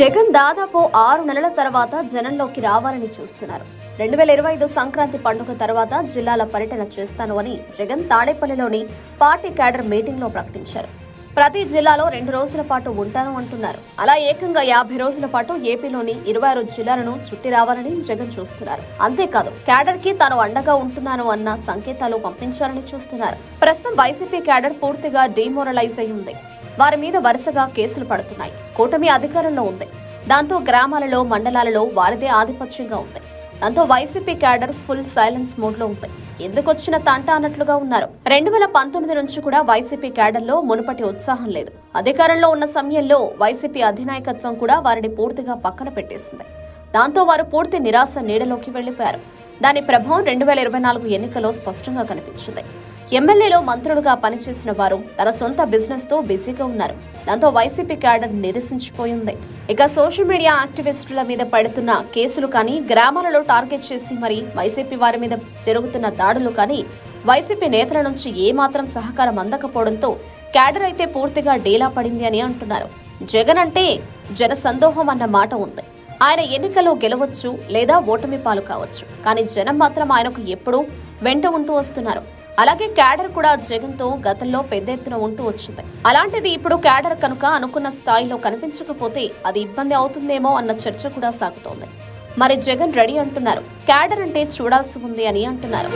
జగన్ దాదాపు 6 నెలల తర్వాత జనంలోకి రావాలని చూస్తున్నారు. 2025 సంక్రాంతి పండుగ తర్వాత జిల్లాల పర్యటన చేస్తాను అని జగన్ తాడేపల్లిలోని పార్టీ క్యాడర్ మీటింగ్ లో ప్రకటించారు. ప్రతి జిల్లాలో 2 రోజుల పాటు ఉంటాను అంటున్నారు. అలా ఏకంగా 50 రోజుల పాటు ఏపీలోని 26 జిల్లాలను చుట్టి రావాలని జగన్ చూస్తున్నారు. అంతేకాదు క్యాడర్ కి తాను అండగా ఉంటున్నాను అన్న సంకేతాలు పంపించాలని చూస్తున్నారు. ప్రస్తుతం వైసీపీ క్యాడర్ పూర్తిగా డిమోరలైజ్ అయి ఉంది. వారి మీద వరుసగా కేసులు పడుతున్నాయి. కూటమి అధికారంలో ఉంది. దాంతో గ్రామాలలో మండలాలలో వారిదే ఆధిపత్యంగా ఉంది. దాంతో YCP cadre full silence mode లో ఉంది. ఎందుకొచ్చిన తంట అన్నట్లుగా ఉన్నారు. 2019 నుంచి కూడా వైసీపీ క్యాడర్ లో మునుపటి ఉత్సాహం లేదు. అధికారంలో ఉన్న సమయంలో వైసీపీ అధినాయకత్వం కూడా వారిని పూర్తిగా పక్కన పెట్టేసింది. దాంతో వారు పూర్తి నిరాశ నీడలోకి వెళ్లిపోయారు. దాని ప్రభావం 2024 ఎన్నికల్లో స్పష్టంగా కనిపించింది. ఎమ్మెల్యేలో మంత్రులుగా పనిచేసిన వారు తన సొంత బిజినెస్ తో బిజీగా ఉన్నారు. దాంతో వైసీపీ క్యాడర్ నిరసించిపోయింది. ఇక సోషల్ మీడియా యాక్టివిస్టుల మీద పడుతున్న కేసులు కానీ, గ్రామాలలో టార్గెట్ చేసి మరి వైసీపీ వారి మీద జరుగుతున్న దాడులు కానీ వైసీపీ నేతల నుంచి ఏమాత్రం సహకారం అందకపోవడంతో క్యాడర్ అయితే పూర్తిగా డీలా పడింది అని అంటున్నారు. జగన్ అంటే జన సందోహం అన్న మాట ఉంది. ఆయన ఎన్నికల్లో గెలవచ్చు లేదా ఓటమి పాలు కావచ్చు. కానీ జనం మాత్రం ఆయనకు ఎప్పుడూ వెంట ఉంటూ వస్తున్నారు. అలాగే క్యాడర్ కూడా జగన్ తో గతంలో పెద్ద ఎత్తున ఉంటూ వచ్చింది. అలాంటిది ఇప్పుడు క్యాడర్ కనుక అనుకున్న స్థాయిలో కనిపించకపోతే అది ఇబ్బంది అవుతుందేమో అన్న చర్చ కూడా సాగుతోంది. మరి జగన్ రెడీ అంటున్నారు. క్యాడర్ అంటే చూడాల్సి ఉంది అని అంటున్నారు.